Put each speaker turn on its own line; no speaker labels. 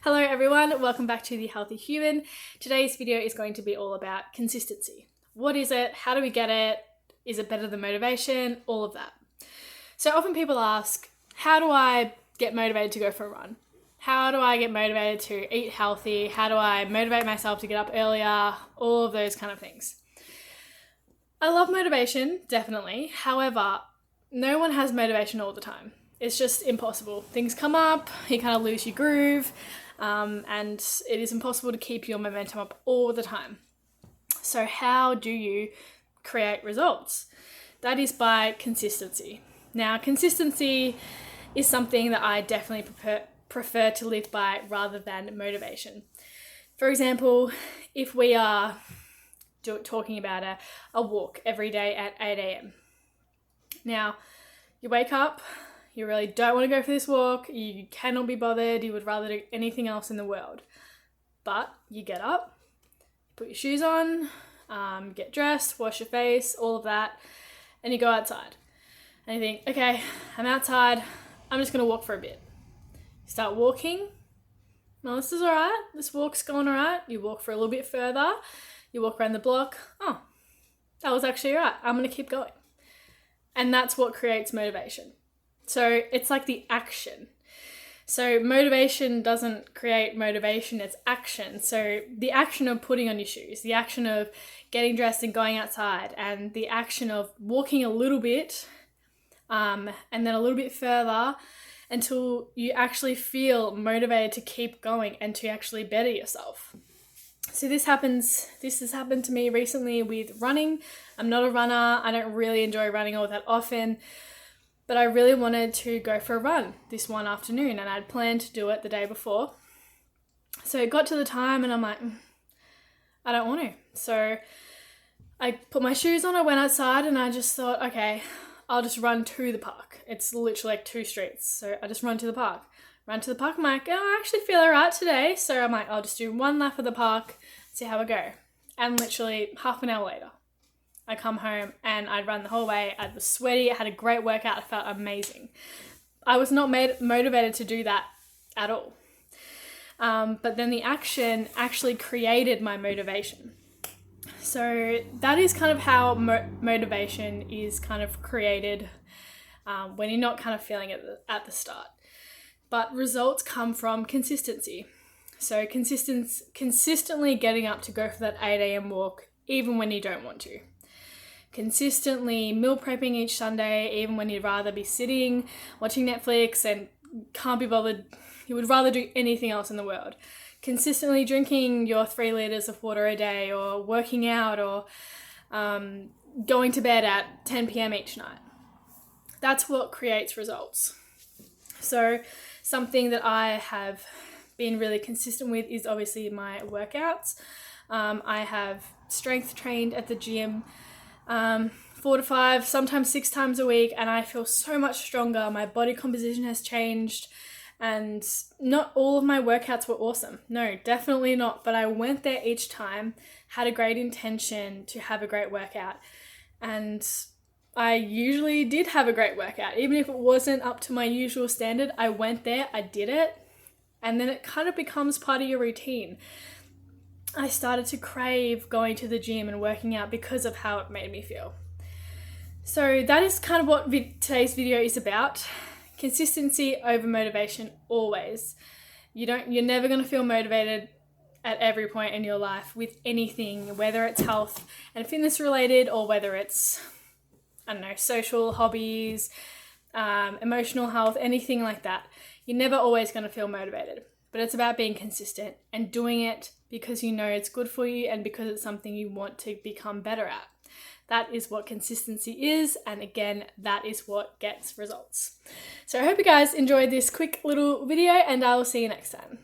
Hello everyone, welcome back to The Healthy Human. Today's video is going to be all about consistency. What is it? How do we get it? Is it better than motivation? All of that. So often people ask, how do I get motivated to go for a run? How do I get motivated to eat healthy? How do I motivate myself to get up earlier? All of those kind of things. I love motivation, definitely. However, no one has motivation all the time. It's just impossible. Things come up, you kind of lose your groove, and it is impossible to keep your momentum up all the time. So how do you create results? That is by consistency. Now, consistency is something that I definitely prefer to live by rather than motivation. For example, if we are talking about a walk every day at 8 a.m. Now, you wake up, you really don't want to go for this walk, you cannot be bothered, you would rather do anything else in the world. But you get up, put your shoes on, get dressed, wash your face, all of that, and you go outside. And you think, okay, I'm outside, I'm just going to walk for a bit. You start walking. No, this is all right. This walk's going all right. You walk for a little bit further. You walk around the block. Oh, that was actually all right. I'm going to keep going. And that's what creates motivation. So it's like the action. So motivation doesn't create motivation, it's action. So the action of putting on your shoes, the action of getting dressed and going outside, and the action of walking a little bit, and then a little bit further until you actually feel motivated to keep going and to actually better yourself. So this has happened to me recently with running. I'm not a runner. I don't really enjoy running all that often. But I really wanted to go for a run this one afternoon, and I'd planned to do it the day before. So it got to the time and I'm like, I don't want to. So I put my shoes on, I went outside, and I just thought, okay, I'll just run to the park. It's literally like 2 streets. So I just run to the park. Run to the park, I'm like, oh, I actually feel all right today. So I'm like, I'll just do 1 lap of the park, see how I go. And literally half an hour later, I come home and I'd run the whole way. I was sweaty. I had a great workout. I felt amazing. I was not motivated to do that at all. But then the action actually created my motivation. So that is kind of how motivation is kind of created when you're not kind of feeling it at the start. But results come from consistency. So consistently getting up to go for that 8 a.m. walk, even when you don't want to. Consistently meal prepping each Sunday, even when you'd rather be sitting, watching Netflix and can't be bothered. You would rather do anything else in the world. Consistently drinking your 3 liters of water a day, or working out, or going to bed at 10 p.m. each night. That's what creates results. So something that I have been really consistent with is obviously my workouts. I have strength trained at the gym 4 to 5, sometimes 6 times a week, and I feel so much stronger. My body composition has changed, and not all of my workouts were awesome. No, definitely not. But I went there each time, had a great intention to have a great workout, and I usually did have a great workout. Even if it wasn't up to my usual standard, I went there, I did it, and then it kind of becomes part of your routine. I started to crave going to the gym and working out because of how it made me feel. So that is kind of what today's video is about. Consistency over motivation, always. You're never going to feel motivated at every point in your life with anything, whether it's health and fitness related, or whether it's, social hobbies, emotional health, anything like that. You're never always going to feel motivated. But it's about being consistent and doing it because you know it's good for you and because it's something you want to become better at. That is what consistency is, and again, that is what gets results. So I hope you guys enjoyed this quick little video, and I will see you next time.